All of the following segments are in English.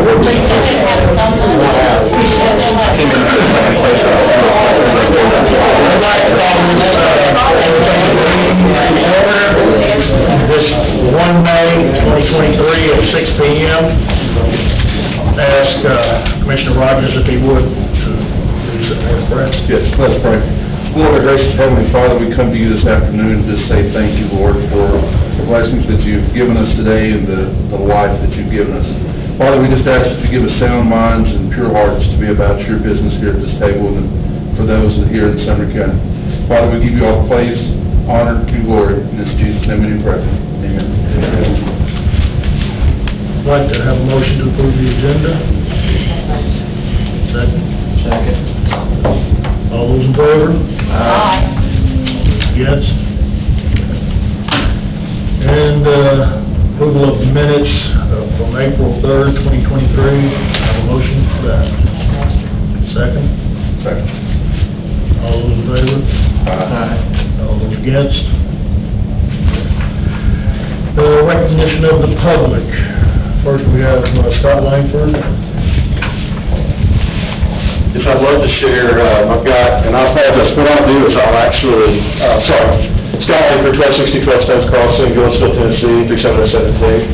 This 1 May 2023 at 6 p.m. Ask Commissioner Rogers if he would to please pray. Yes, let's pray. Lord, our gracious Heavenly Father, we come to you this afternoon to just say thank you, Lord, for the blessings that you've given us today and the life that you've given us. Father, we just ask that you give us sound minds and pure hearts to be about your business here at this table and for those here in Sumner County. Father, we give you all praise, honor, and glory. In this Jesus' name we pray. Amen. I'd like to have a motion to approve the agenda. Second. All those in favor? Aye. Yes. And approval of the minutes from April 3rd, 2023. Have a motion for that. Second. All those in favor? Aye. All those against? Recognition of the public. First we have Scott Langford. Yes, I'd love to share, I've got, and I apologize, what I'll do is I'll actually, Scott Langford, 1260 12 Stones Crossing, Gillespie, Tennessee, 37073.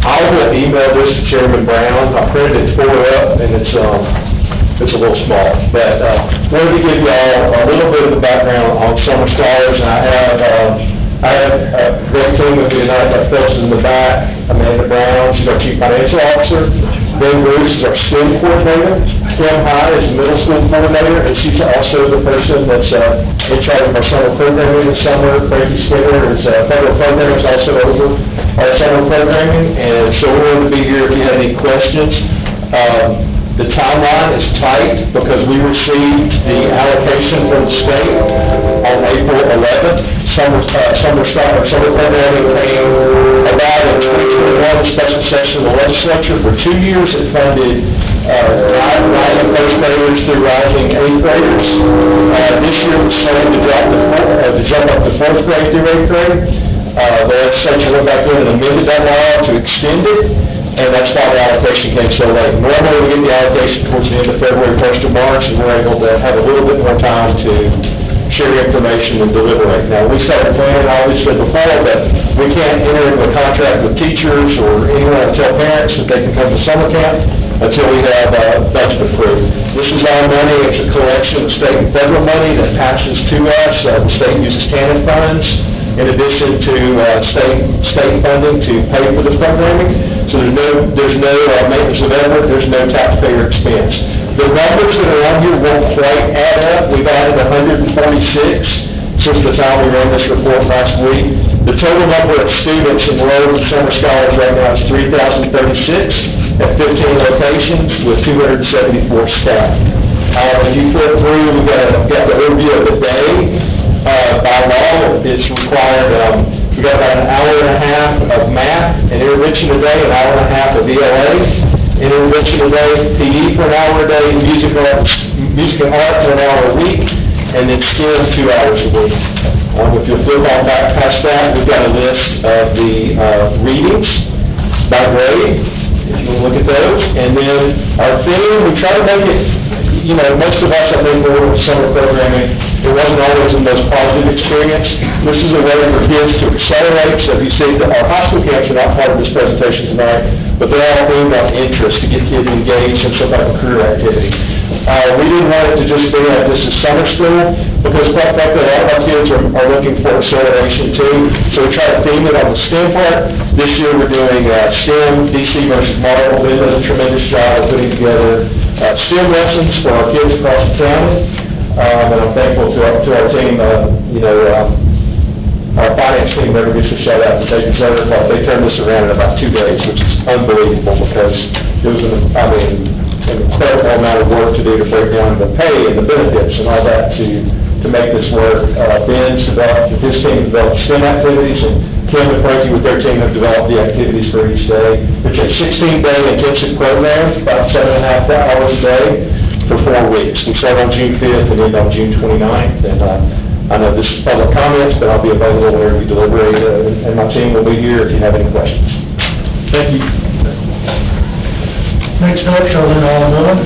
I'll email this to Chairman Brown. I printed it for up, and it's a little small, but wanted to give you all a little bit of the background on Summer Scholars, and I have a great team with me tonight. Got folks in the back. Amanda Brown, she's our Chief Financial Officer. Ben Bruce is our STEM coordinator. Kim High is the middle school coordinator, and she's also the person that's in charge of our summer programming this summer. Frankie Skinner is federal programs, also over our summer programming, and so we're going to be here if you have any questions. The timeline is tight because we received the allocation from the state on April 11th. Summer programming came about in 2021 special session of the legislature. For 2 years, it funded rising first graders through rising eighth graders. This year, we're starting to jump up to fourth grade through eighth grade. The legislature went back in and amended that law to extend it. And that's why the allocation came so late. Normally, we get the allocation towards the end of February, 1st of March, and we're able to have a little bit more time to share information and deliberate. Now, we started planning, obviously, before, but we can't enter into a contract with teachers or anyone and tell parents that they can come to summer camp until we have a budget approved. This is our money. It's a collection of state and federal money that passes to us. The state uses TANF funds in addition to state funding to pay for the programming. So there's no maintenance of effort, there's no taxpayer expense. The numbers that are on here won't quite add up. We've added 146 since the time we ran this report last week. The total number of students enrolled in Summer Scholars right now is 3,036 at 15 locations with 274 staff. If you flip through, we've got the overview of the day. By law, it's required, we got about an hour and a half of math and intervention a day, an hour and a half of ELA, intervention a day, PE for an hour a day, music and art for an hour a week, and then STEM 2 hours a week. If you'll flip on back past that, we've got a list of the readings by grade, if you want to look at those. And then our theme, we try to make it, most of us, I think, were with summer programming. It wasn't always the most positive experience. This is a way for kids to accelerate. So if you see that our high school camps are not part of this presentation tonight, but they're all themed on interest to get kids engaged in some type of career activity. We didn't want it to just be like this is summer school, because quite frankly, a lot of our kids are looking for acceleration too. So we try to theme it on the STEM part. This year we're doing STEM, DC versus Marvel. They did a tremendous job of putting together STEM lessons for our kids across the county. And I'm thankful to our team, our finance team never gets a shout out to they deserve it. They turned this around in about 2 days, which is unbelievable because it was an incredible amount of work to do to break down the pay and the benefits and all that to make this work. Ben's developed, his team developed STEM activities, and Kim and Frankie with their team have developed the activities for each day. It's a 16-day intensive program, about 7.5 hours a day for 4 weeks. We start on June 5th and end on June 29th. And I know this is public comments, but I'll be available whenever we deliberate, and my team will be here if you have any questions. Thank you. Next up, Charlene Allen.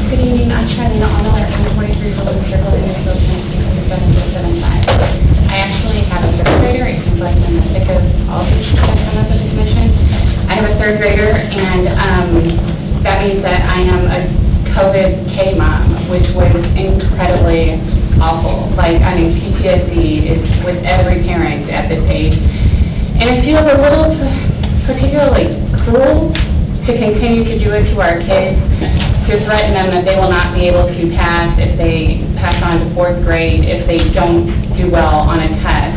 Good evening, I'm Charlene Allen, I'm 43 Golden Circle in Nashville, Tennessee, 67075. I actually have a third grader, it seems like I'm sick of all the issues that come up with the commission. I have a third grader, and that means that I am a COVID K mom, which was incredibly awful. Like, I mean, PTSD is with every parent at this age. And it feels a little particularly cruel to continue to do it to our kids, to threaten them that they will not be able to pass if they pass on to fourth grade, if they don't do well on a test.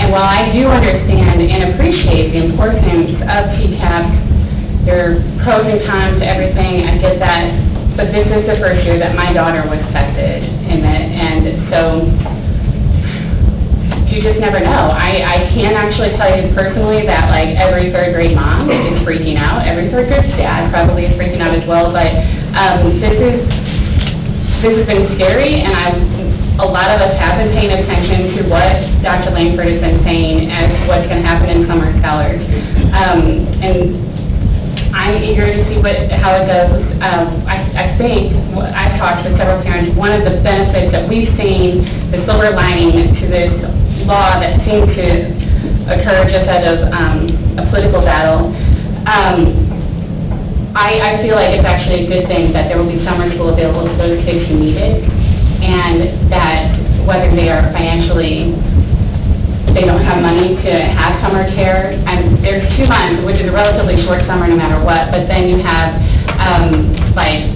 And while I do understand and appreciate the importance of PCAP, there are pros and cons to everything, I get that, but this is the first year that my daughter was tested in it, and so you just never know. I can actually tell you personally that, like, every third grade mom is freaking out. Every third grade dad probably is freaking out as well. But this has been scary, and a lot of us have been paying attention to what Dr. Langford has been saying as to what's going to happen in summer scholars. And I'm eager to see how it goes. I think, I've talked with several parents, one of the benefits that we've seen, the silver lining to this law that seemed to occur just out of a political battle, I feel like it's actually a good thing that there will be summer school available to those kids who need it, and that whether they are financially, they don't have money to have summer care, and there's 2 months, which is a relatively short summer no matter what, but then you have, like,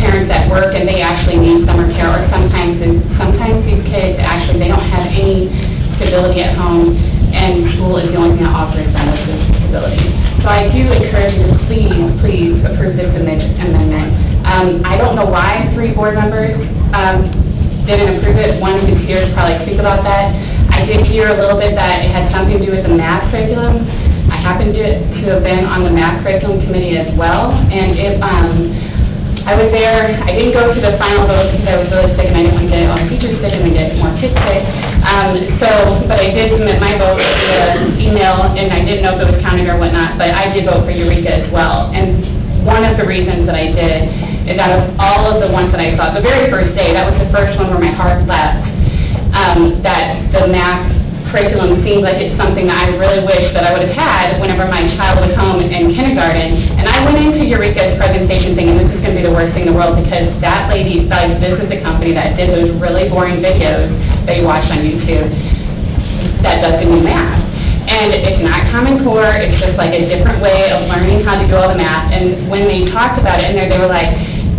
parents at work and they actually need summer care, or sometimes these kids actually, they don't have any stability at home, and school is the only thing that offers them with this stability. So I do encourage you to please approve this amendment. I don't know why 3 board members didn't approve it. One who's here to probably speak about that. I did hear a little bit that it had something to do with the math curriculum. I happened to have been on the math curriculum committee as well, and I was there. I didn't go to the final vote because I was really sick and I didn't want to get all the teachers sick and then get more kids sick. But I did submit my vote via email, and I didn't know if it was counted or whatnot, but I did vote for Eureka as well. And one of the reasons that I did is out of all of the ones that I saw, the very first day, that was the first one where my heart leapt, that the math curriculum seems like it's something that I really wish that I would have had whenever my child was home in kindergarten. And I went into Eureka's presentation thinking this is going to be the worst thing in the world, because that lady, like, this is the company that did those really boring videos that you watch on YouTube that does the new math. And it's not Common Core, it's just like a different way of learning how to do all the math. And when they talked about it in there, they were like,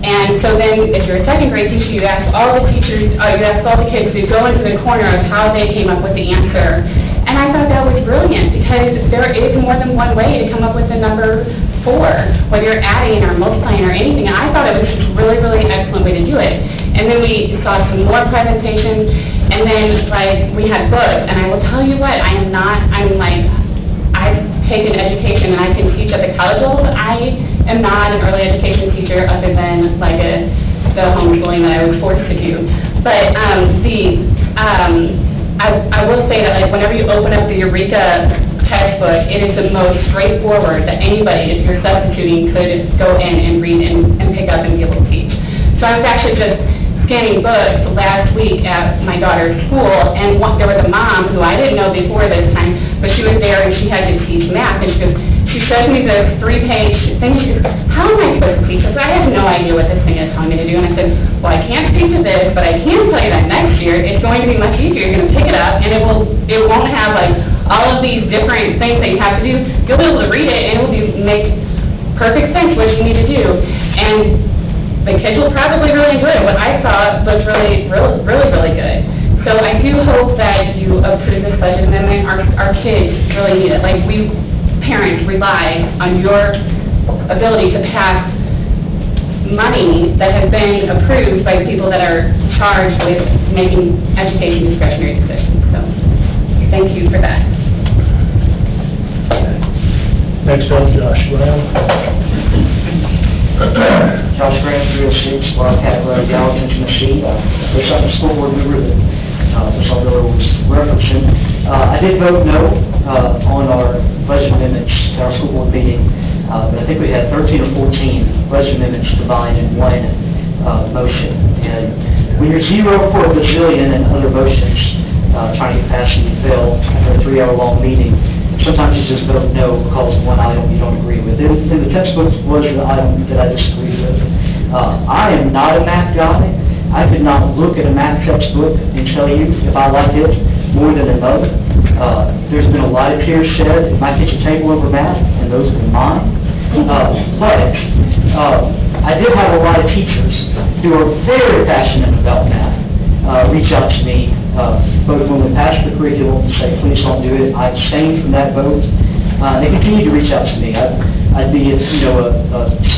and so then, if you're a second grade teacher, you ask all the teachers, you ask all the kids to go into the corner of how they came up with the answer. And I thought that was brilliant, because there is more than one way to come up with the number 4, whether you're adding or multiplying or anything. And I thought it was just a really, really excellent way to do it. And then we saw some more presentations, and then, like, we had books. And I will tell you what, I've taken education and I can teach at the college level, but I am not an early education teacher other than like the homeschooling that I was forced to do. But I will say that, like, whenever you open up the Eureka textbook, it is the most straightforward that anybody, if you're substituting, could go in and read and pick up and be able to teach. So I was actually just scanning books last week at my daughter's school, and there was a mom who I didn't know before this time, but she was there and she had to teach math, and she shows me this 3-page thing. She goes, how am I supposed to teach this? I have no idea what this thing is telling me to do. And I said, well, I can't speak to this, but I can tell you that next year it's going to be much easier. You're going to pick it up, and it won't have, like, all of these different things that you have to do. You'll be able to read it, and it will make perfect sense what you need to do. And the kids will probably really enjoy it. What I saw was really, really, really, really good. So I do hope that you approve this budget amendment. Our kids really need it. Like, we parents rely on your ability to pass money that has been approved by people that are charged with making education discretionary decisions. So thank you for that. Next up, Josh Brown. Josh Grant, 306, Wildcat Road, Gallatin, Tennessee. There's something the school board member that Ms. Alvaro was referencing. I did vote no on our budget amendments to our school But I think we had 13 or 14 budget amendments combined in one motion. And when you're 0 for a bazillion and other motions, trying to get passed and you fail after a 3-hour-long meeting, sometimes you just vote no because one item you don't agree with. And the textbook was the item that I disagreed with. I am not a math guy. I could not look at a math textbook and tell you if I like it more than another. There's been a lot of tears shed at my kitchen table over math, and those have been mine. But I did have a lot of teachers who are very passionate about math reach out to me, both when we passed the curriculum and say, please don't do it. I abstained from that vote. They continue to reach out to me. I'd be at, a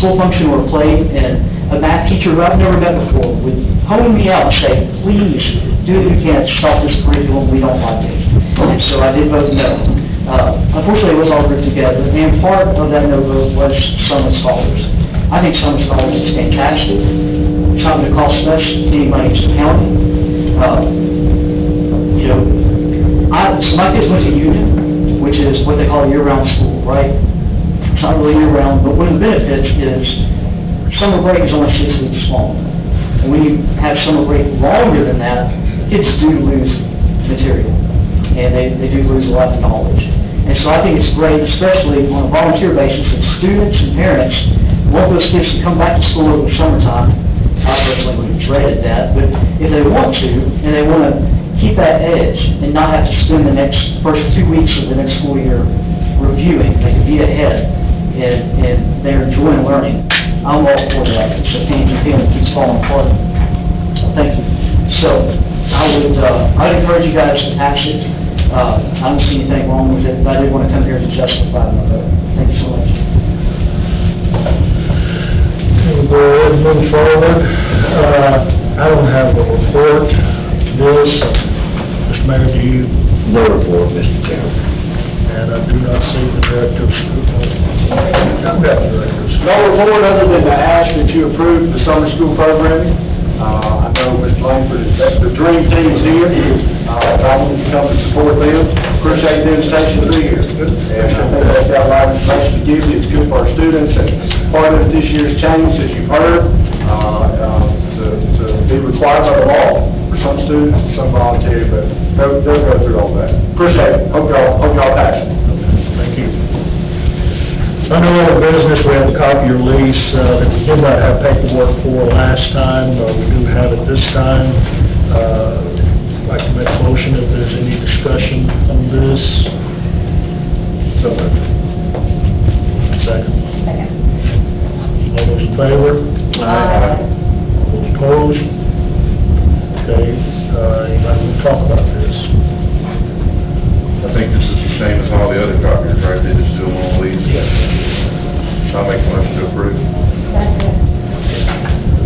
school function or a play, and a math teacher who I've never met before would hone me out and say, please, do what you can to stop this curriculum, we don't like it. And so I did vote no. Unfortunately, it was all grouped together, and part of that no vote was Sumner Scholars. I think Sumner Scholars is fantastic. It's not going to cost us any money to the county. So my kids went to Union, which is what they call a year-round school, right? It's not really year-round, but one of the benefits is summer break is only 6 weeks long. And when you have summer break longer than that, kids do lose material, and they do lose a lot of knowledge. And so I think it's great, especially on a volunteer basis, that students and parents want those kids to come back to school over the summertime. I personally would have dreaded that, but if they want to, and they want to keep that edge and not have to spend the first 2 weeks of the next school year reviewing, they can be ahead, and they're enjoying learning. I'm all for that. It's a pain that keeps falling apart. Thank you. So I'd encourage you guys to pass it. I don't see anything wrong with it, but I did want to come here to justify my vote. Thank you so much. We'll go ahead and move forward. I don't have a report. Mr. Mayor, do you? No report, Mr. Chairman. And I do not see the director of school. I've got the director of school. No report other than to ask that you approve the summer school programming. I know Mr. Langford, the dream team is here. I want you to come and support them. Appreciate the invitation to be here. And I think that's got a lot of information to give you. It's good for our students. And part of this year's change, as you've heard, to be required by the law for some students, some voluntary, but they'll go through all that. Appreciate it. Hope y'all pass it. Thank you. Under other business, we have a copy of your lease that we did not have paperwork for last time. We do have it this time. I'd like to make a motion if there's any discussion on this. So, second. All those in favor? Aye. All those opposed? Okay, anybody want to talk about this? I think this is the same as all the other copies, right? They just do them on lease. Yes. I'll make a motion to approve.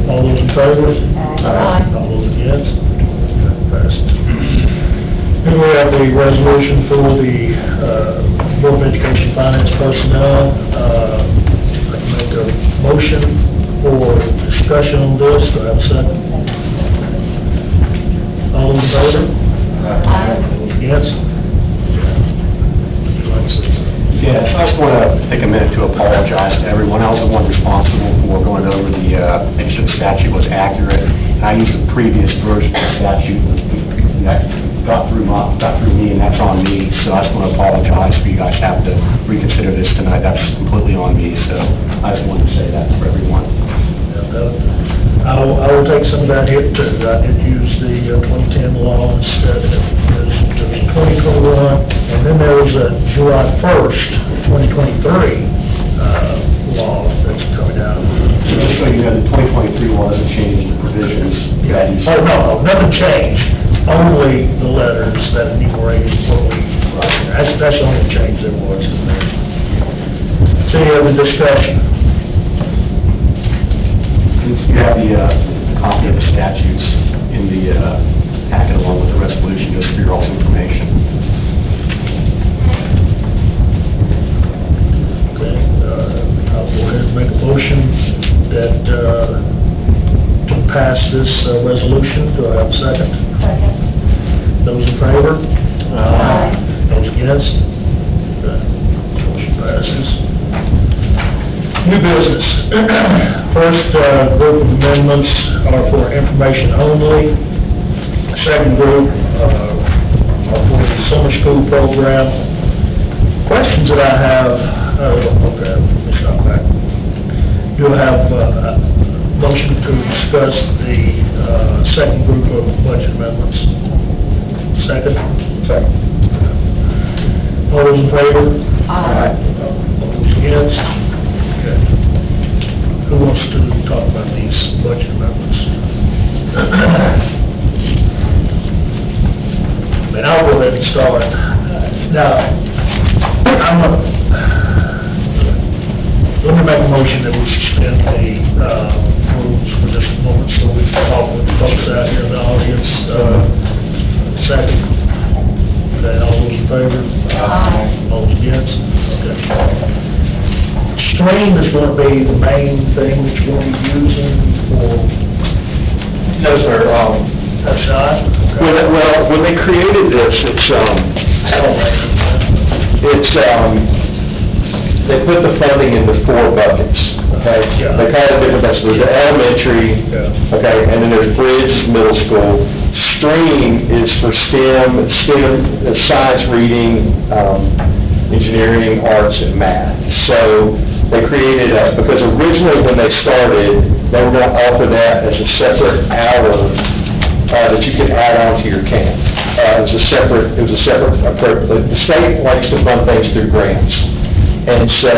All those in favor? Aye. All those against? Passed. Then we have the resolution for the Board of Education Finance Personnel. I can make a motion for discussion on this. Do I have a second? All in favor? Aye. All those against? Yes, I just want to take a minute to apologize to everyone. I was the one responsible for going over the, make sure the statute was accurate. And I used the previous version of the statute that got through me, and that's on me. So I just want to apologize for you guys having to reconsider this tonight. That's completely on me, so I just wanted to say that for everyone. I will take some of that hit too. I did use the 2010 law instead of the 2021, and then there was a July 1st, 2023 law that's coming out. Just so you know, the 2023 law doesn't change the provisions. Oh, no, nothing changed, only the letters that enumerated what we, that's the only change there was in there. So any other discussion? You have the copy of the statutes in the packet along with the resolution, just for your all's information. Okay, I'll go ahead and make a motion that, to pass this resolution. Do I have a second? Second. Those in favor? Aye. Those against? Okay, motion passes. New business. First group of amendments are for information only. Second group are for the summer school program. Questions that I have, okay, let's stop back. You'll have a motion to discuss the second group of budget amendments. Second? Second. All those in favor? Aye. All those against? Okay. Who wants to talk about these budget amendments? And I'll go ahead and start. Now, let me make a motion that we suspend the rules for just a moment so we can talk with the folks out here in the audience. Second. Okay, all those in favor? Aye. All those against? Okay. Stream is going to be the main thing that you're going to be using for... No, sir, That's not? well, when they created this, they put the funding into 4 buckets, okay? Yeah. They call it different buckets. There's the elementary, Yeah. okay, and then there's bridge, middle school. Stream is for STEM, science, reading, engineering, arts, and math. So they created because originally when they started, they were going to offer that as a separate hour that you could add on to your camp. It was a separate approach. The state likes to fund things through grants. And so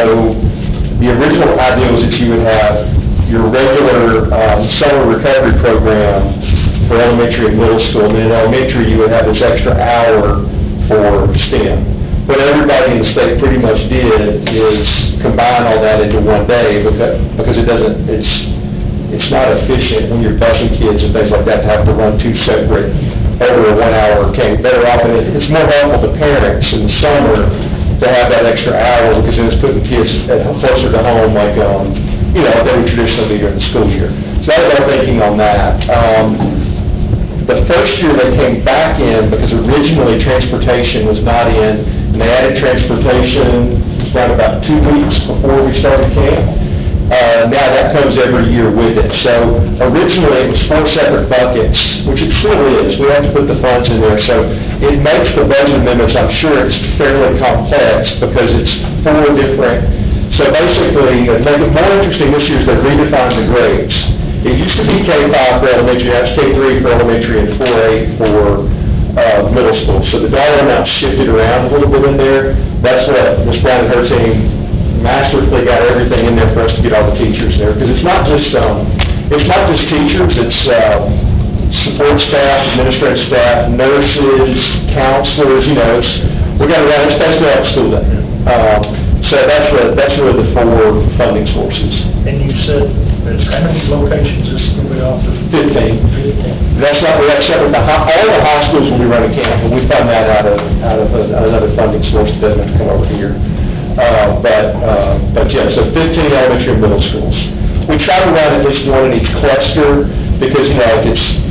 the original idea was that you would have your regular summer recovery program for elementary and middle school, and then in elementary you would have this extra hour for STEM. What everybody in the state pretty much did is combine all that into one day because it's not efficient when you're busing kids and things like that to have to run 2 separate over a 1 hour camp. Better often, it's more helpful to parents in the summer to have that extra hour because then it's putting kids closer to home like, they would traditionally be during the school year. So that was our thinking on that. The first year they came back in because originally transportation was not in, and they added transportation around about 2 weeks before we started camp. Now that comes every year with it. So originally it was 4 separate buckets, which it still is. We have to put the funds in there. So it makes the budget amendments, I'm sure it's fairly complex because it's 4 different. So basically, to make it more interesting this year is they redefined the grades. It used to be K-5 for elementary, that's K-3 for elementary, and 4-8 for middle school. So the dollar amount shifted around a little bit in there. That's what Ms. Brown and her team masterfully got everything in there for us to get all the teachers there. Because it's not just teachers, it's support staff, administrative staff, nurses, counselors, we got to run, especially at school day. So that's really the 4 funding sources. And you said, there's how many locations this is going to be offered? 15. That's not, we have separate, all the high schools will be running camp, and we fund that out of another funding source that doesn't have to come over here. But yeah, so 15 elementary and middle schools. We try to run at least 1 in each cluster, because,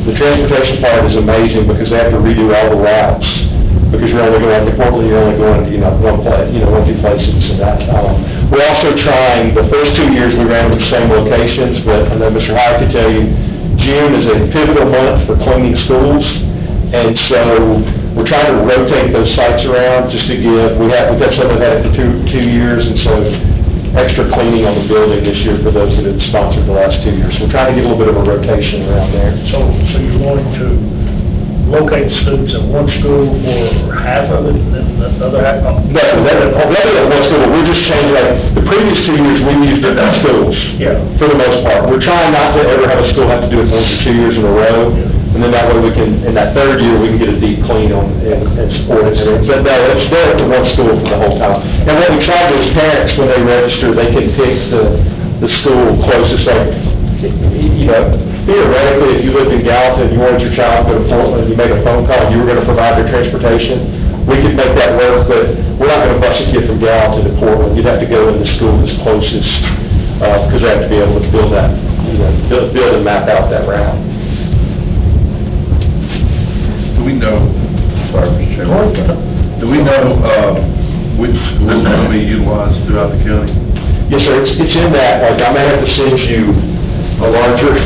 the transportation part is amazing, because they have to redo all the routes. Because you're only going to Portland, you're only going to, one place, 1 2 places and that. We're also trying, the first 2 years we ran at the same locations, but I know Mr. Hyatt could tell you, June is a pivotal month for cleaning schools, and so we're trying to rotate those sites around just to give, we've had some that had it for 2 years, and so extra cleaning on the building this year for those that have sponsored the last 2 years. So we're trying to get a little bit of a rotation around there. So you're wanting to locate students at one school for half of it, and then the other half? No, that at one school, we're just changing, the previous 2 years, we used it at schools. Yeah. For the most part. We're trying not to ever have a school have to do it more than 2 years in a row, and then that way we can, in that 3rd year, we can get a deep clean on, and support it. But no, it's there at the one school for the whole time. And what we try to do is parents, when they register, they can pick the school closest, theoretically, if you lived in Gallatin, you wanted your child to go to Portland, you made a phone call, and you were going to provide their transportation, we could make that work, but we're not going to bus a kid from Gallatin to Portland. You'd have to go in the school that's closest, because they have to be able to build that, build and map out that route. Do we know, sorry, Mr. Chairman, do we know which schools are going to be utilized throughout the county? Yes, sir, it's in that, I may have to send you a larger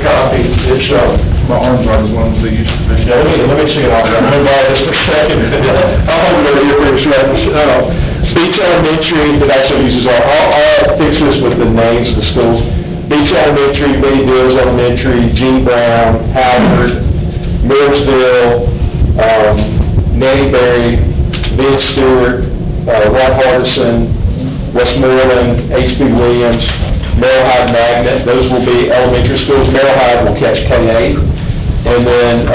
copy. It's, My arms aren't as long as they used to be. yeah, let me see it off, I'm gonna borrow this for a second. I'll hold it over here for a second. Beach Elementary, that also uses I'll fix this with the names of the schools. Beach Elementary, Betty Dills Elementary, Gene Brown, Howard, Millersville, Nanny Berry, Vince Stewart, Ron Hardison, Westmoreland, H.B. Williams, Merrillhide Magnet, those will be elementary schools. Merrillhide will catch K-8. And then,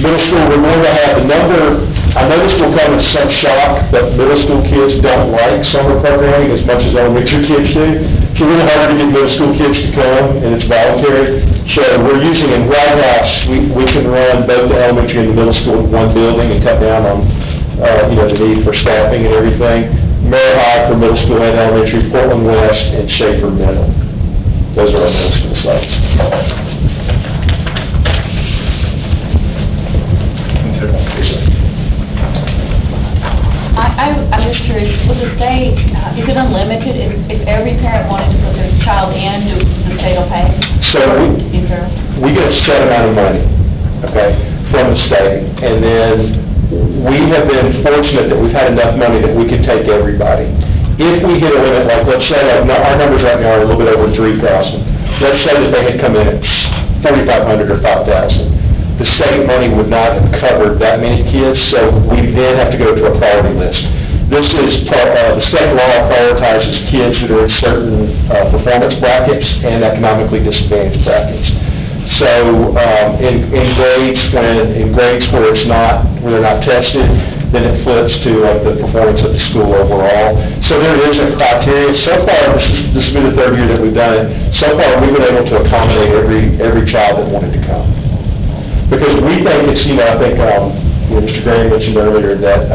middle school, we're going to have the number, I know this will come as some shock, but middle school kids don't like summer programming as much as elementary kids do. It's really hard to get middle school kids to come, and it's voluntary. So we're using in White House, we can run both the elementary and the middle school in one building and cut down on, the need for staffing and everything. Merrillhide for middle school and elementary, Portland West, and Schaefer Middle. Those are our middle school sites. I'm just curious, with the state, is it unlimited? If every parent wanted to put their child in, do the state will pay? So we get a set amount of money, okay, from the state, and then we have been fortunate that we've had enough money that we can take everybody. If we hit a limit, like, let's say, like, our numbers right now are a little bit over 3,000. Let's say that they had come in at 4,500 or 5,000. The state money would not have covered that many kids, so we then have to go to a priority list. This is, the state law prioritizes kids that are in certain performance brackets and economically disadvantaged brackets. So, in grades where they're not tested, then it flips to like the performance of the school overall. So there is a criteria. So far, this has been the third year that we've done it. So far, we've been able to accommodate every child that wanted to come. Because we think it's, I think, Mr. Graham mentioned earlier that,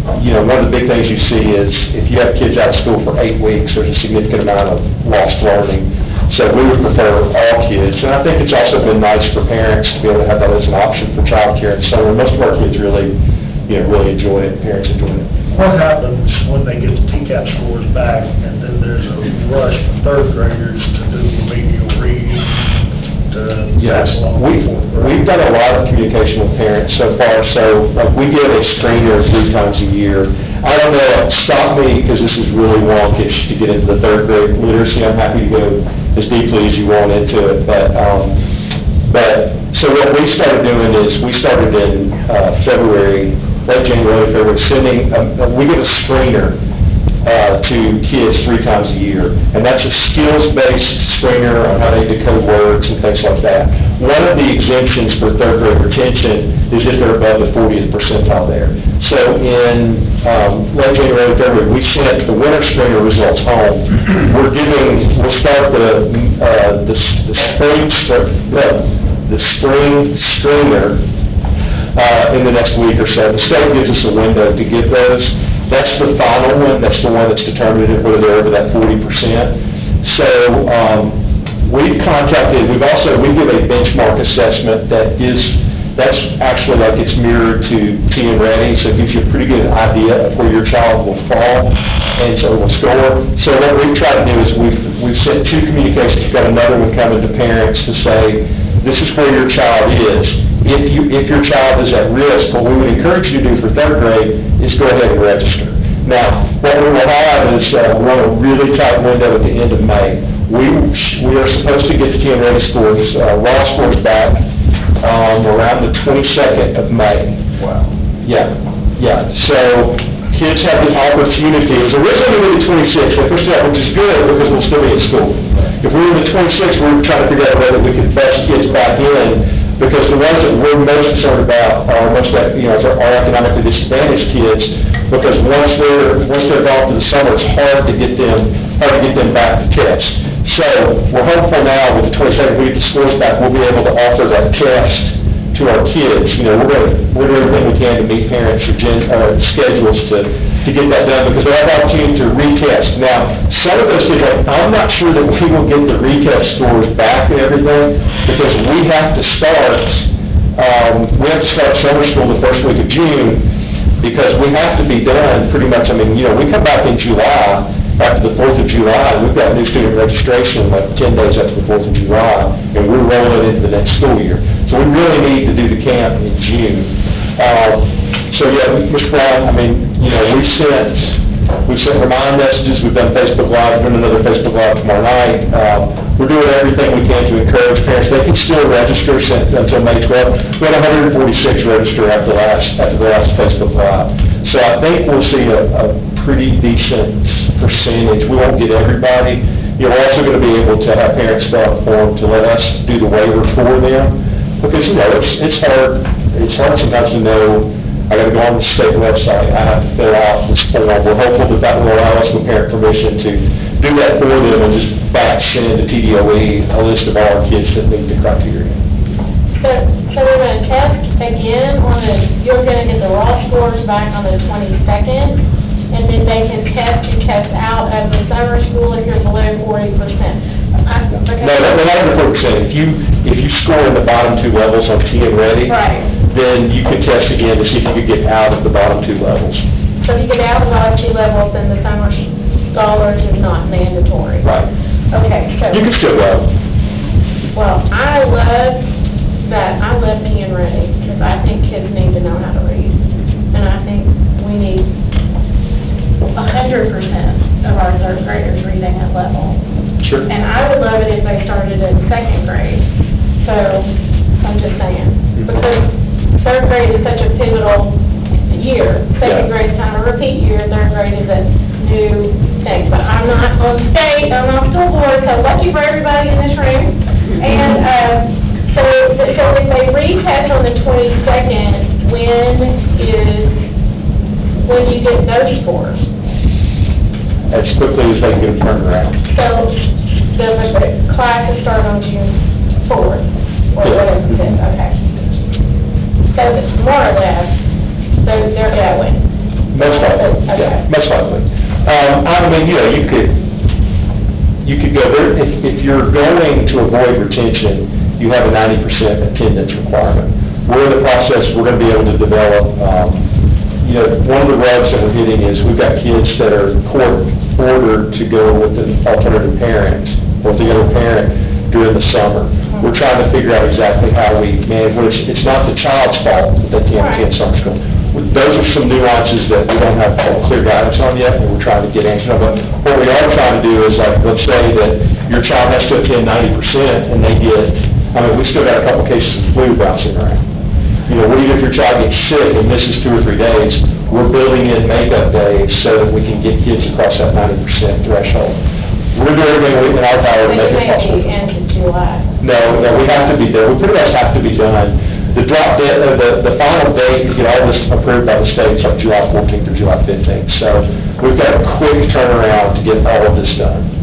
one of the big things you see is if you have kids out of school for 8 weeks, there's a significant amount of lost learning. So we would prefer all kids. And I think it's also been nice for parents to be able to have that as an option for childcare. And so most of our kids really enjoy it, parents enjoy it. What happens when they get the TCAP scores back, and then there's a rush for third graders to do remedial reading, to Yes, pass along to fourth grade? we've done a lot of communication with parents so far, so like we get a screener 3 times a year. I don't know, stop me, because this is really wonkish to get into the third grade literacy. I'm happy to go as deeply as you want into it, but so what we started doing is, we started in February, late January, February, we get a screener to kids 3 times a year, and that's a skills-based screener on how they decode words and things like that. One of the exemptions for third grade retention is if they're above the 40th percentile there. So in late January, February, we sent the winter screener results home. We'll start the spring screener in the next week or so. The state gives us a window to get those. That's the final one. That's the one that's determined whether they're over that 40%. So we give a benchmark assessment that's actually like it's mirrored to TN Ready, so it gives you a pretty good idea of where your child will fall and so will score. So what we've tried to do is we've sent 2 communications. We've got another one coming to parents to say, this is where your child is. If your child is at risk, what we would encourage you to do for third grade is go ahead and register. Now, what we will have is we're on a really tight window at the end of May. We are supposed to get the TN Ready scores, raw scores back around the 22nd of May. Wow. Yeah. So kids have the opportunity. It was originally going to be 26th, they pushed it out, which is good because we'll still be in school. If we were in the 26th, we were trying to figure out whether we could best kids back in, because the ones that we're most concerned about are our economically disadvantaged kids, because once they're gone for the summer, it's hard to get them back to test. So we're hopeful now with the 22nd week, the scores back, we'll be able to offer that test to our kids. We're doing everything we can to meet parents' schedules to get that done, because they have the opportunity to retest. Now, some of those kids, I'm not sure that we will get the retest scores back and everything, because we have to start summer school the first week of June, because we have to be done pretty much, we come back in July, after the 4th of July, we've got new student registration like 10 days after the 4th of July, and we're rolling into the next school year. So we really need to do the camp in June. So yeah, Mr. Brown, I mean, you know, we've sent remind messages, we've done Facebook Live, we're doing another Facebook Live tomorrow night. We're doing everything we can to encourage parents. They can still register until May 12th. We had 146 register after the last Facebook Live. So I think we'll see a pretty decent percentage. We won't get everybody. You're also going to be able to have parents fill out a form to let us do the waiver for them. Because, you know, it's hard. It's hard sometimes to know, I got to go on the state website, I have to fill out this form. We're hopeful that will allow us with parent permission to do that for them and just back send to TDOE a list of all our kids that meet the criteria. So we're going to test again you're going to get the raw scores back on the 22nd, and then they can test you out of the summer school if you're below 40%. No, not under 40%. If you score in the bottom two levels on T and Ready, Right. then you can test again to see if you could get out of the bottom two levels. So if you get out of the bottom two levels, then the summer scholars is not mandatory. Right. Okay, so. You can still go. Well, I love T and Ready, because I think kids need to know how to read. And I think we need 100% of our third graders reading at level. Sure. And I would love it if they started in second grade. So, I'm just saying, because third grade is such a pivotal year. Second Yeah. grade is kind of a repeat year, third grade is a new thing. But I'm not on state, I'm on school board, so lucky for everybody in this room. And, so if they retest on the 22nd, when you get those scores? As quickly as they can get them turned around. So, the classes start on June 4th, or Yeah. whatever it is, okay. So it's more or less, they're going. Most likely, Okay. yeah, most likely. I mean, you know, you could go there, if you're going to avoid retention, you have a 90% attendance requirement. We're in the process, we're going to be able to develop, you know, one of the rubs that we're hitting is we've got kids that are ordered to go with an alternative parent, or the other parent during the summer. We're trying to figure out exactly how we manage, well, it's not the child's fault that they can't attend summer school. Those are some nuances that we don't have clear guidance on yet, and we're trying to get answers on. But what we are trying to do is, like, let's say that your child has to attend 90%, and they get, I mean, we still got a couple cases of flu bouncing around. You know, what if your child gets sick and misses 2 or 3 days? We're building in makeup days so that we can get kids across that 90% threshold. We're doing everything in our power to make it possible. Maybe end of July. No, we have to be done. We pretty much have to be done. The drop dead, the final date to get all this approved by the state is like July 14th or July 15th. So we've got a quick turnaround to get all of this done.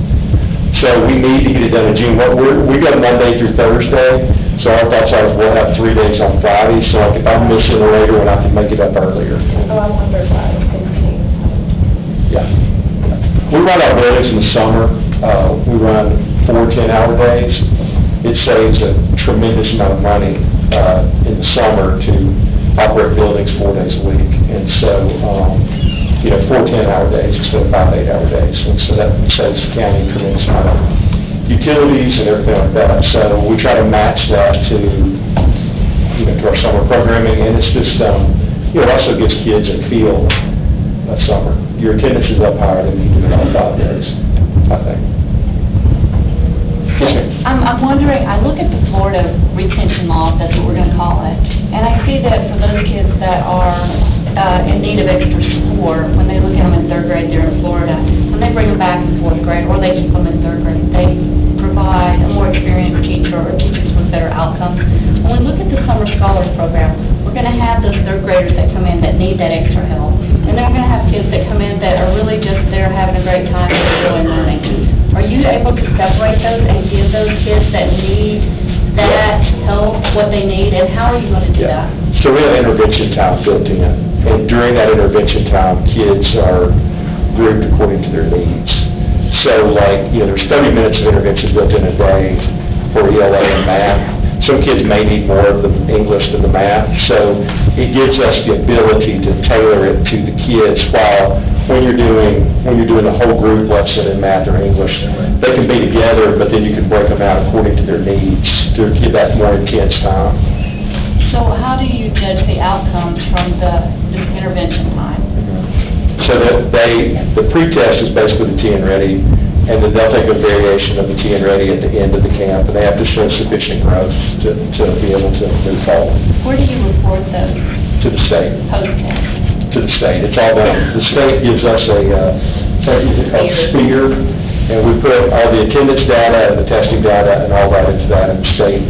So we need to get it done in June. We go Monday through Thursday, so our thoughts are we'll have 3 days on Friday. So like if I'm missing a later one, I can make it up earlier. Oh, I wonder if I was thinking. Yeah. We run our buildings in the summer. We run 4 10-hour days. It saves a tremendous amount of money in the summer to operate buildings 4 days a week. And so, you know, 4 10-hour days instead of 5 8-hour days. And so that saves the county a tremendous amount of utilities and everything like that. So we try to match that to, you know, to our summer programming. And it's just, you know, it also gives kids a feel of summer. Your attendance is up higher than you do it on 5 days, I think. I'm wondering, I look at the Florida retention law, if that's what we're going to call it, and I see that for those kids that are in need of extra support, when they look at them in third grade, they're in Florida, when they bring them back in fourth grade, or they keep them in third grade, they provide a more experienced teacher or teachers with better outcomes. When we look at the Summer Scholars Program, we're going to have those third graders that come in that need that extra help, and then we're going to have kids that come in that are really just there having a great time and enjoying learning. Are you able to separate those and give those kids that need that help what they need, and how are you going to do that? So we have intervention time built in, and during that intervention time, kids are grouped according to their needs. So like, you know, there's 30 minutes of intervention built in a day for ELA and math. some kids may need more of the English than the math, so it gives us the ability to tailor it to the kids, while when you're doing a whole group lesson in math or English, they can be together, but then you can break them out according to their needs, to give that more intense time. So how do you judge the outcomes from this intervention time? So that the pretest is basically the TN Ready, and then they'll take a variation of the TN Ready at the end of the camp, and they have to show sufficient growth to be able to move forward. Where do you report those To the state. post-tests? To the state. It's all done. The state gives us a sphere, and we put all the attendance data and the testing data and all that into that, and the state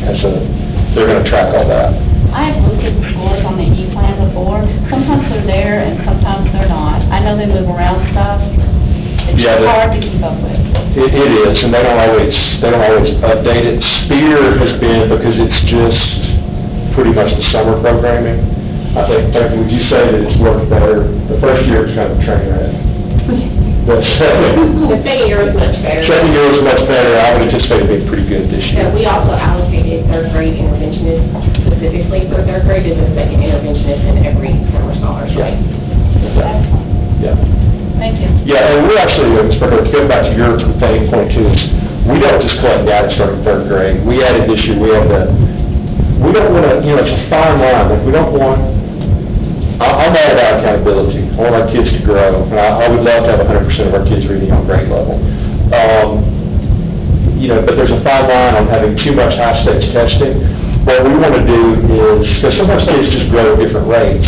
they're going to track all that. I have looked at the scores on the E-plan before. Sometimes they're there and sometimes they're not. I know they move around stuff. It's Yeah, hard to keep up with. It is, and they don't always update it. Spear has been, because it's just pretty much the summer programming. I think, would you say that it's worked better? The first year it's kind of a train wreck. The second year was much better. Second year was much better. I would anticipate it being pretty good this year. We also allocated third grade interventionists specifically for third grade as a second interventionist in every summer scholarship. Yeah. Thank you. Yeah, and we actually, to go back to your point too, is we don't just collect data starting third grade. We added this year, we don't want to, it's a fine line, but we don't want, I'm all about accountability. I want our kids to grow, and I would love to have 100% of our kids reading on grade level. But there's a fine line on having too much high-stakes testing. What we want to do is, because sometimes kids just grow at different rates,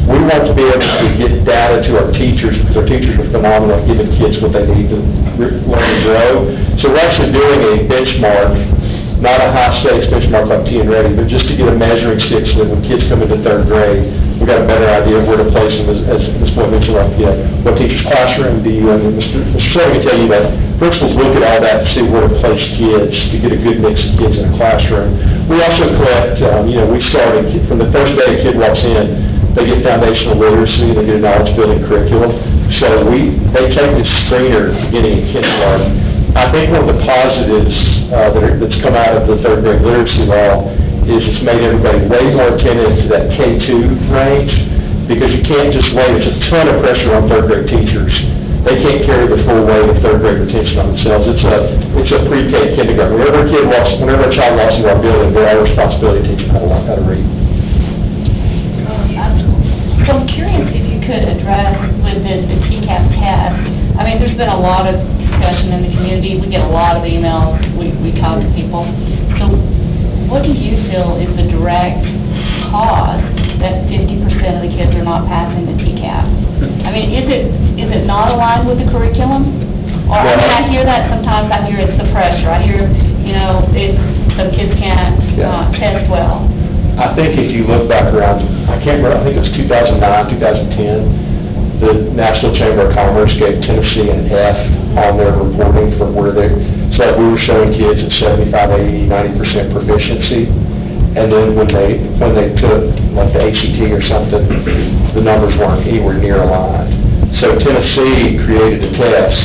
we want to be able to get data to our teachers, because our teachers are phenomenal at giving kids what they need to learn and grow. So we're actually doing a benchmark, not a high-stakes benchmark like TN Ready, but just to get a measuring stick so that when kids come into third grade, we've got a better idea of where to place them, as Ms. Boyd mentioned, like, what teacher's classroom do you, and Mr. Shea can tell you that principals look at all that to see where to place kids, to get a good mix of kids in a classroom. We also collect, we started, from the first day a kid walks in, they get foundational literacy, they get a knowledge-building curriculum. So they take this screener beginning in kindergarten. I think one of the positives that's come out of the third grade literacy law is it's made everybody way more attentive to that K-2 range, because you can't just wait. There's a ton of pressure on third grade teachers. They can't carry the full weight of third grade retention on themselves. It's a pre-K kindergarten. Whenever a child walks into our building, they're our responsibility to teach them how to read. So I'm curious if you could address with the TCAP test. I mean, there's been a lot of discussion in the community. We get a lot of emails. We talk to people. So what do you feel is the direct cause that 50% of the kids are not passing the TCAP? I mean, is it not aligned with the curriculum? Or, I hear that sometimes. I hear it's the pressure. I hear, some kids can't test well. I think if you look back around, I can't remember, I think it was 2009, 2010, the National Chamber of Commerce gave Tennessee an F on their reporting for where so we were showing kids at 75, 80, 90% proficiency. And then when they took like the ACT or something, the numbers weren't anywhere near aligned. So Tennessee created a test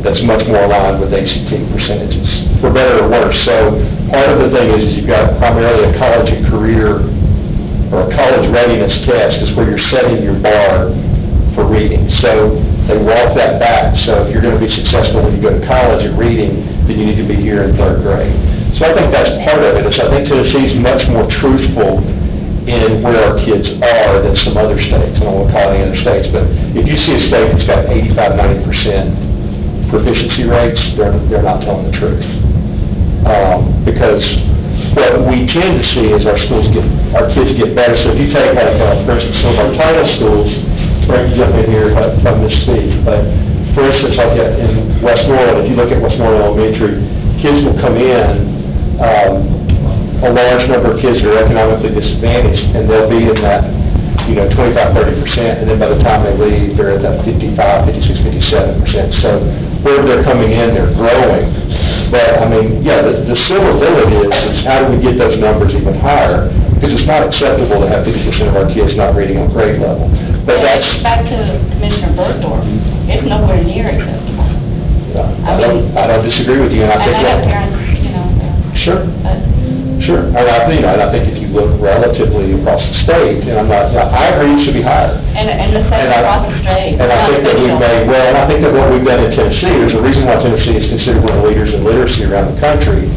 that's much more aligned with ACT percentages, for better or worse. So part of the thing is you've got primarily a college and career, or a college readiness test is where you're setting your bar for reading. So they walk that back. So if you're going to be successful when you go to college at reading, then you need to be here in third grade. So I think that's part of it. I think Tennessee's much more truthful in where our kids are than some other states. I don't want to call any other states, but if you see a state that's got 85, 90% proficiency rates, they're not telling the truth. Because what we tend to see is our kids get better. So if you take, like, for instance, some of our title schools, Frank, jump in here if I misspeak, but for instance, like in Westmoreland, if you look at Westmoreland Elementary, kids will come in, a large number of kids are economically disadvantaged, and they'll be in that 25, 30%, and then by the time they leave, they're at that 55, 56, 57%. So where they're coming in, they're growing. But, the silver bullet is how do we get those numbers even higher? Because it's not acceptable to have 50% of our kids not reading on grade level. But that's... Back to Commissioner Bergdorf, it's nowhere near acceptable. I don't disagree with you, and I think I know parents, Sure. Sure, and I think if you look relatively across the state, and I agree it should be higher. And the same across the state. And I think that we've made, well, and I think that what we've done in Tennessee, there's a reason why Tennessee is considered one of the leaders in literacy around the country,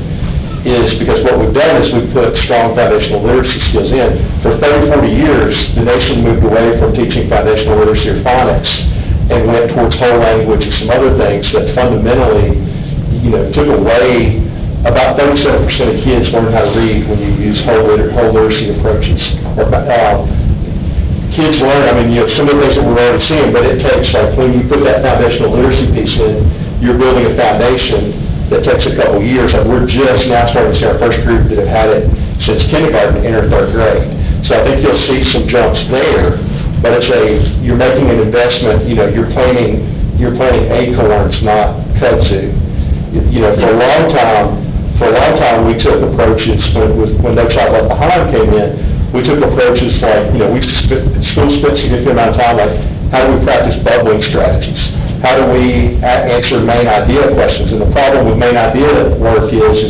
is because what we've done is we've put strong foundational literacy skills in. For 30, 40 years, the nation moved away from teaching foundational literacy or phonics and went towards whole language and some other things that fundamentally, took away about 37% of kids learn how to read when you use whole literacy approaches. Kids learn, some of the things that we're already seeing, but it takes, like, when you put that foundational literacy piece in, you're building a foundation that takes a couple years. Like, we're just now starting to see our first group that have had it since kindergarten, enter third grade. So I think you'll see some jumps there, but you're making an investment, you're planting acorns, not kudzu. For a long time, we took approaches, when No Child Left Behind came in, we took approaches like, schools spent a significant amount of time, like, how do we practice bubbling strategies? How do we answer main idea questions? And the problem with main idea work is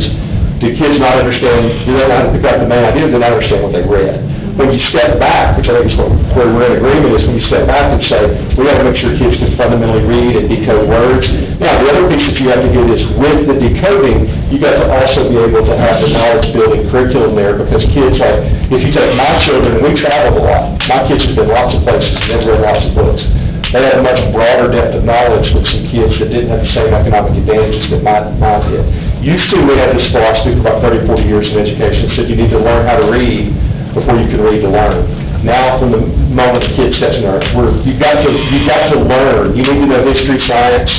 do kids not understand, do they not pick up the main idea, do they not understand what they read? When you step back, which I think is where we're in agreement, is when you step back and say, we got to make sure kids can fundamentally read and decode words. Now, the other piece that you have to get is with the decoding, you got to also be able to have the knowledge-building curriculum there, because kids, like, if you take my children, we traveled a lot. My kids have been lots of places, and they've read lots of books. They had a much broader depth of knowledge with some kids that didn't have the same economic advantages that mine did. Used to, we had this philosophy for about 30, 40 years in education, said you need to learn how to read before you can read to learn. Now, from the moment the kid steps in there, you've got to learn. You need to know history, science,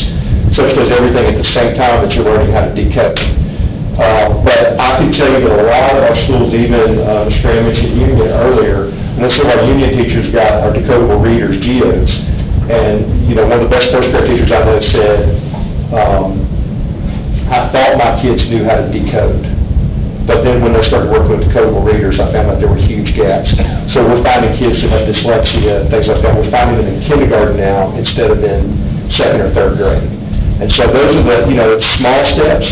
such as everything at the same time that you're learning how to decode. But I can tell you that a lot of our schools, even Mr. Graham mentioned Union earlier, most of our Union teachers got our decodable readers, GEOs. And, one of the best first grade teachers I know said, I thought my kids knew how to decode. But then when they started working with decodable readers, I found out there were huge gaps. So we're finding kids that have dyslexia, things like that. We're finding them in kindergarten now instead of in second or third grade. And so those are the, small steps.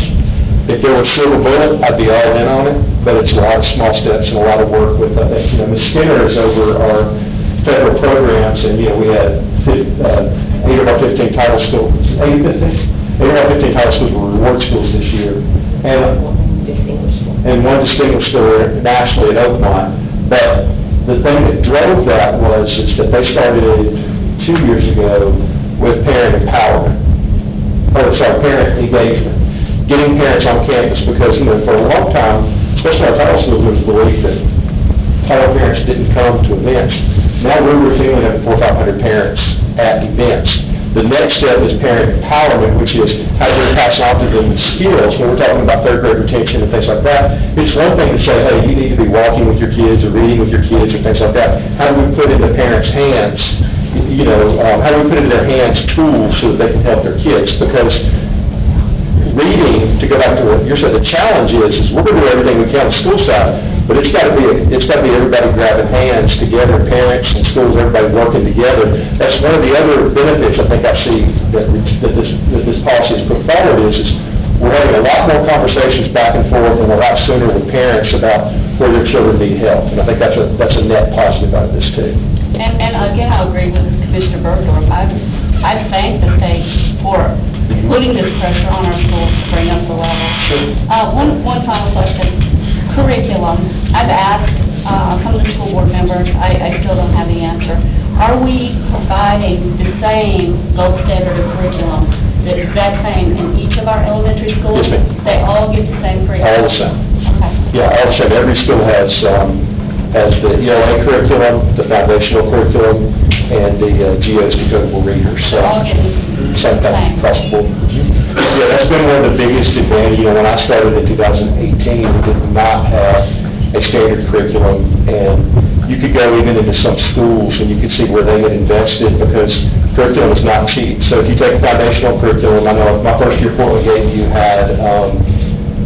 If there were a silver bullet, I'd be all in on it. But it's a lot of small steps and a lot of work with, Ms. Skinner is over our federal programs, and, we had 8 of our 15 title schools. 8 of our 15 title schools were reward schools this year. And one distinguished school nationally at Oakmont. But the thing that drove that is that they started 2 years ago with parent empowerment. Parent engagement. Getting parents on campus, because, for a long time, especially our title schools, there was a belief that title parents didn't come to events. Now we're routinely having 400 or 500 parents at events. The next step is parent empowerment, which is how do we pass on to them the skills. When we're talking about third grade retention and things like that, it's one thing to say, hey, you need to be walking with your kids or reading with your kids or things like that. How do we put in the parents' hands, how do we put in their hands tools so that they can help their kids? Because reading, to go back to what you said, the challenge is we're going to do everything we can on the school side, but it's got to be everybody grabbing hands together, parents and schools, everybody working together. That's one of the other benefits I think I see that this policy has put forward is we're having a lot more conversations back and forth and a lot sooner with parents about where their children need help. And I think that's a net positive out of this too. And again, I agree with Commissioner Bergdorf. I thank the state for putting this pressure on our schools to bring up the level. Sure. One final question. Curriculum. I've asked some of the school board members, I still don't have the answer. Are we providing the same gold standard of curriculum, the exact same in each of our elementary schools? Yes, ma'am. They all get the same curriculum? All the same. Okay. Yeah, all the same. Every school has the ELA curriculum, the foundational curriculum, and the GEO's decodable readers. So, all getting same thing across the board. Yeah, that's been one of the biggest advantages. When I started in 2018, we did not have a standard curriculum, and you could go even into some schools and you could see where they had invested because curriculum is not cheap. So if you take foundational curriculum, I know my first year Portland gave you had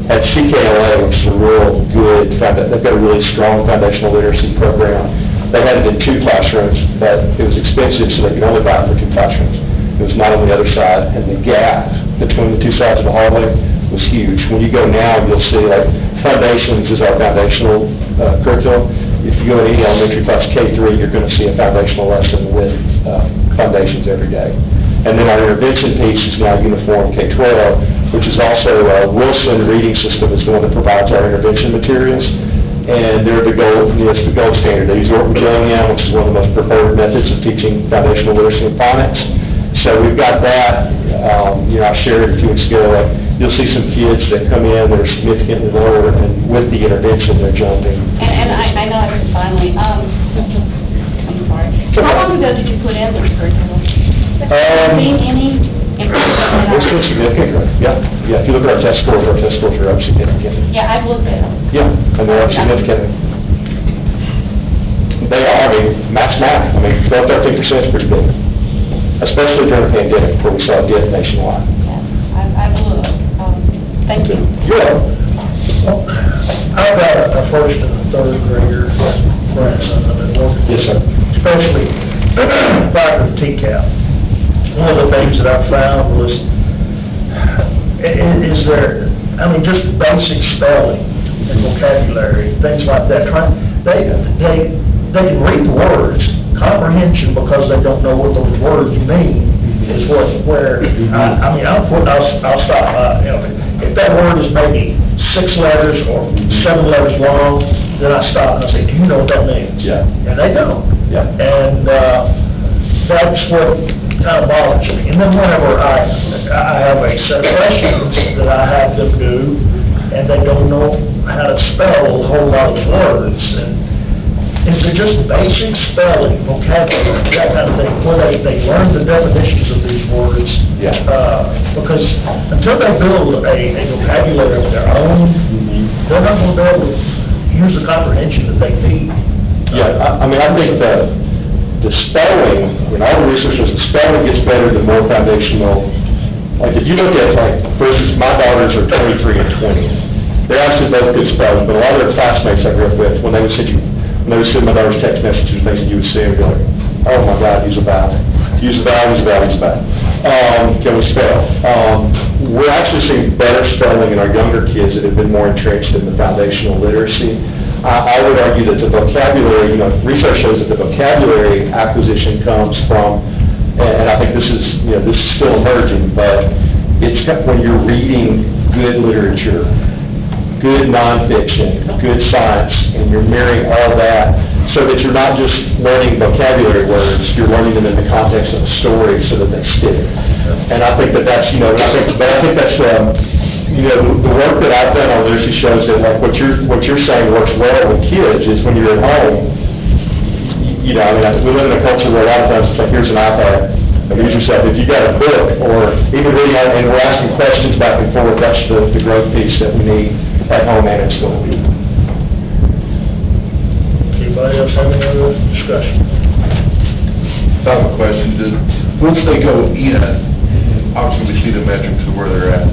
CKLA, which is a real good, they've got a really strong foundational literacy program. They had it in 2 classrooms, but it was expensive, so they could only buy it for 2 classrooms. It was not on the other side, and the gap between the 2 sides of the hallway was huge. When you go now, you'll see like foundations is our foundational curriculum. If you go in any elementary class, K-3, you're going to see a foundational lesson with foundations every day. And then our intervention piece is now uniform K-12, which is also Wilson Reading System is the one that provides our intervention materials. And they're the gold standard. They use Orton Gillingham, which is one of the most preferred methods of teaching foundational literacy and phonics. So we've got that. I shared a few weeks ago, you'll see some kids that come in that are significantly lower, and with the intervention, they're jumping. And I know I can finally, I'm sorry. How long ago did you put in this curriculum? Have you seen any improvement? It's been significant, right? Yeah, if you look at our test scores are up significantly. Yeah, I've looked at them. Yeah, and they're up significantly. They are, math. 12, 13% is pretty big, especially during the pandemic where we saw a dip nationwide. Yeah, I've looked. Thank you. You're welcome. Well, I've got a first and a third grader grandson I've been working with. Yes, sir. Especially back with TCAP. One of the things that I found was, is there, just basic spelling and vocabulary, things like that. They can read the words, comprehension, because they don't know what those words mean, is where, I'll stop by, if that word is maybe 6 letters or 7 letters long, then I stop and I say, do you know what that means? Yeah. And they don't. Yeah. And, that's what kind of bothers me. And then whenever I have a set of questions that I have them do, and they don't know how to spell a whole lot of words, and is it just basic spelling, vocabulary, that kind of thing, where they learn the definitions of these words? Yeah. Because until they build a vocabulary of their own, they're not going to be able to use the comprehension that they need. Yeah, I think the spelling, all the research shows the spelling gets better the more foundational. Like if you look at, for instance, my daughters are 23 and 20. They're actually both good spelling, but a lot of their classmates I grew up with, when they would send my daughter's text messages, things that you would see, and be like, oh my God, use a vowel. Use a vowel, use a vowel, use a vowel. Can we spell? We're actually seeing better spelling in our younger kids that have been more entrenched in the foundational literacy. I would argue that the vocabulary, research shows that the vocabulary acquisition comes from, and I think this is still emerging, but it's when you're reading good literature, good nonfiction, good science, and you're marrying all that so that you're not just learning vocabulary words, you're learning them in the context of a story so that they stick. And I think that's, the work that I've done on literacy shows that what you're saying works well with kids is when you're at home, we live in a culture where a lot of times it's like, here's an iPad, amuse yourself. If you got a book or even reading out and we're asking questions back and forth, that's the growth piece that we need at home and in school. Anybody else have any other discussion? I have a question. Once they go in, obviously we see the metrics of where they're at.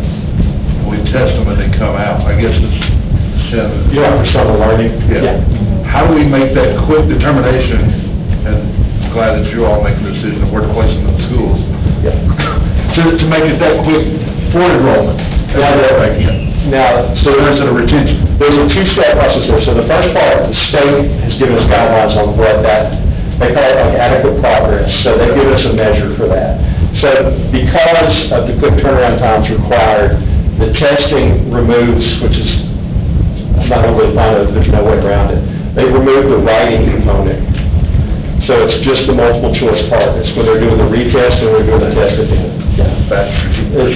We test them and they come out. I guess it's For summer learning? Yeah. How do we make that quick determination, and I'm glad that you're all making the decision of where to place them in the schools, to make it that quick for enrollment? Now, So there's a retention. there's a two-step process there. So the first part, the state has given us guidelines on what they call it adequate progress. So they give us a measure for that. So because of the quick turnaround times required, the testing removes, which is, I'm not really fond of, there's no way around it. They remove the writing component. So it's just the multiple choice part. It's when they're doing the retest and we're doing the test at the end. It's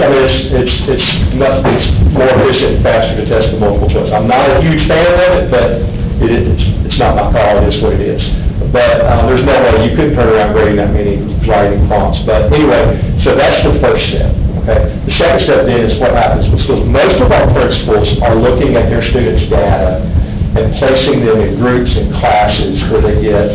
more efficient, faster to test the multiple choice. I'm not a huge fan of it, but it's not my call, it is what it is. But there's no way you couldn't turn around grading that many writing prompts. But anyway, so that's the first step, okay? The second step then is what happens with schools. Most of our principals are looking at their students' data and placing them in groups and classes where they get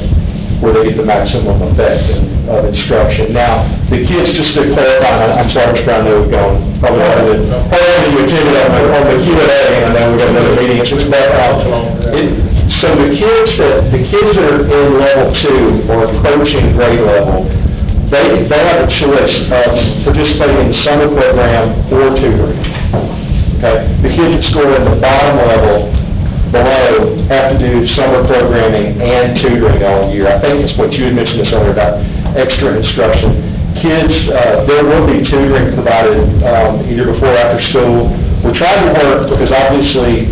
the maximum effect of instruction. Now, the kids, just to clarify, I'm sorry, Mr. Brown, I know we've gone probably more than you attended on the Q&A, and I know we've got another meeting. So the kids that are in level 2 or approaching grade level, they have a choice of participating in the summer program or tutoring. okay? The kids that score in the bottom level below have to do summer programming and tutoring all year. I think it's what you had mentioned this earlier about extra instruction. Kids, there will be tutoring provided either before or after school. We're trying to work, because obviously,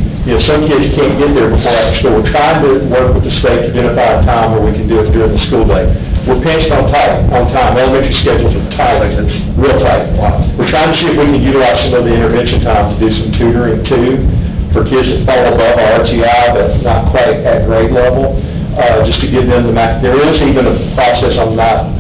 some kids can't get there before or after school. We're trying to work with the state to identify a time where we can do it during the school day. We're pinched on time. Elementary schedules are tight, it's real tight. We're trying to see if we can utilize some of the intervention time to do some tutoring too, for kids that fall above our RTI, but not quite at grade level, just to give them the there is even a process on that.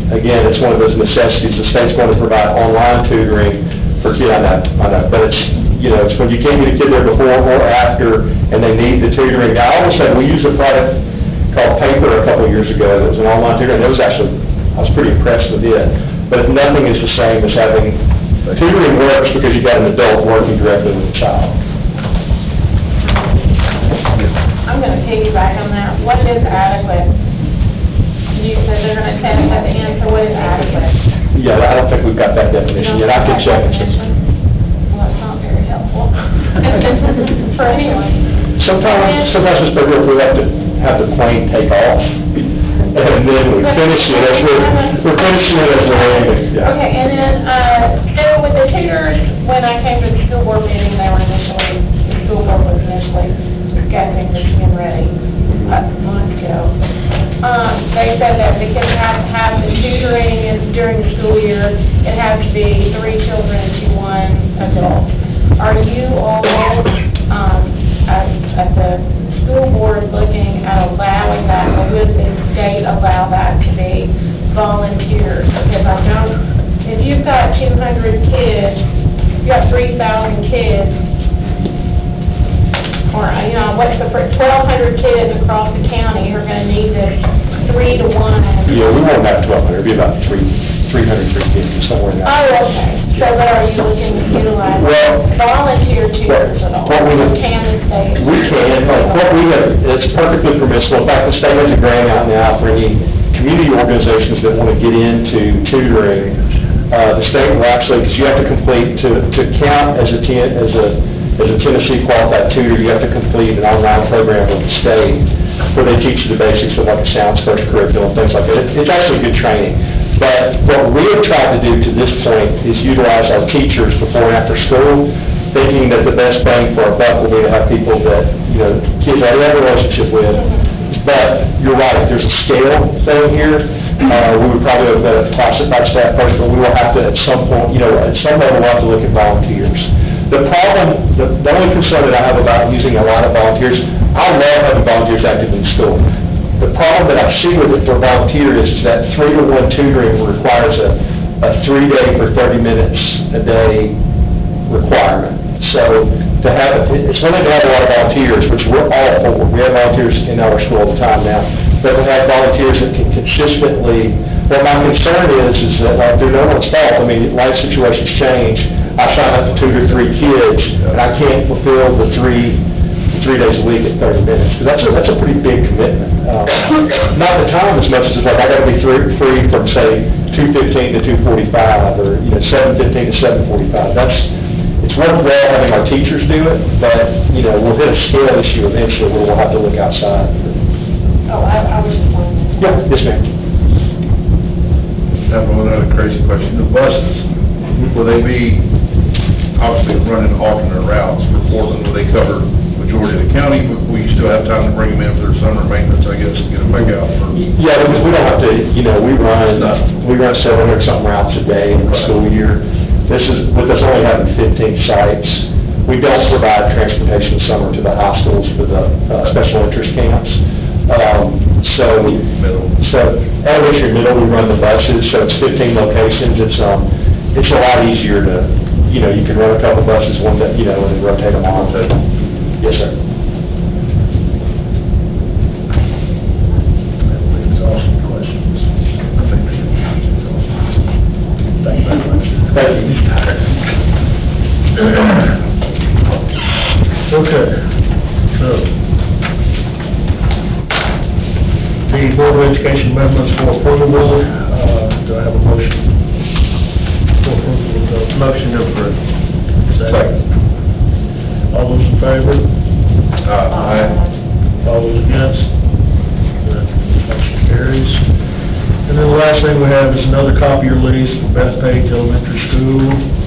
Again, it's one of those necessities. The state's going to provide online tutoring for kids. I know, but it's when you can't get a kid there before or after, and they need the tutoring. Now, I will say, we used a product called Paper a couple of years ago. It was an online tutoring. I was pretty impressed with it. But nothing is the same as having, tutoring works because you've got an adult working directly with a child. I'm going to piggyback on that. What is adequate? You said they're going to tell us at the end, so what is adequate? Yeah, I don't think we've got that definition yet. I can check it. Well, it's not very helpful for anyone. Sometimes it's better if we have to have the plane take off, and then we finish it as we're finishing it as we're landing. Yeah. Okay, and then, so with the tutors, when I came to the school board meeting, the school board was initially discussing this being ready a month ago. They said that the kids have to have the tutoring during the school year. It has to be 3 children to 1 adult. Are you all, at the school board, looking at allowing that, or would the state allow that to be volunteers? Because I know if you've got 200 kids, you've got 3,000 kids, or, what's the, 1,200 kids across the county are going to need this 3 to 1. Yeah, we won't have 1,200, it'll be about 300 kids, somewhere in that. Oh, okay. So what are you looking to utilize? Volunteer tutors at all? Can the state? We can, it's perfectly permissible. In fact, the state has a grant out now for any community organizations that want to get into tutoring. The state will actually, because you have to complete, to count as a Tennessee qualified tutor, you have to complete an online program with the state where they teach you the basics of like a sounds first curriculum, things like that. It's actually good training. But what we have tried to do to this point is utilize our teachers before and after school, thinking that the best bang for our buck will be to have people that, kids already have a relationship with. But you're right, there's a scale thing here. We would probably have classified staff first, but we will have to at some point, at some level, we'll have to look at volunteers. The problem, the only concern that I have about using a lot of volunteers, I love having volunteers active in school. The problem that I see with it for volunteers is that 3 to 1 tutoring requires a 3-day for 30 minutes a day requirement. So it's one thing to have a lot of volunteers, which we're all for. We have volunteers in our school all the time now. But to have volunteers that can consistently, what my concern is that through no one's fault, life situations change. I sign up to tutor 3 kids, and I can't fulfill the 3 days a week at 30 minutes, because that's a pretty big commitment. Not the time as much as it's like I got to be free from, say, 2:15 to 2:45, or 7:15 to 7:45. It's worthwhile having our teachers do it, but we'll hit a scale issue eventually where we'll have to look outside. Oh, I was just wondering. Yeah, yes, ma'am. I have another crazy question. The buses, will they be obviously running alternate routes for Portland? Will they cover majority of the county? Will you still have time to bring them in for their summer maintenance, I guess, to get them back out? Yeah, because we don't have to, we run 700 something routes a day in the school year. With us only having 15 sites, we don't provide transportation in summer to the hospitals for the special interest camps. Elementary middle, we run the buses, so it's 15 locations. It's a lot easier to, you can run a couple buses one day, and then rotate them on. Yes, sir. Awesome questions. Thank you very much. Thank you. Okay, so, the Board of Education amendments for approval, do I have a motion? For approval of the motion to approve. Second. favor? All those against? That motion carries. And then the last thing we have is another copier lease for Bethpage Elementary School.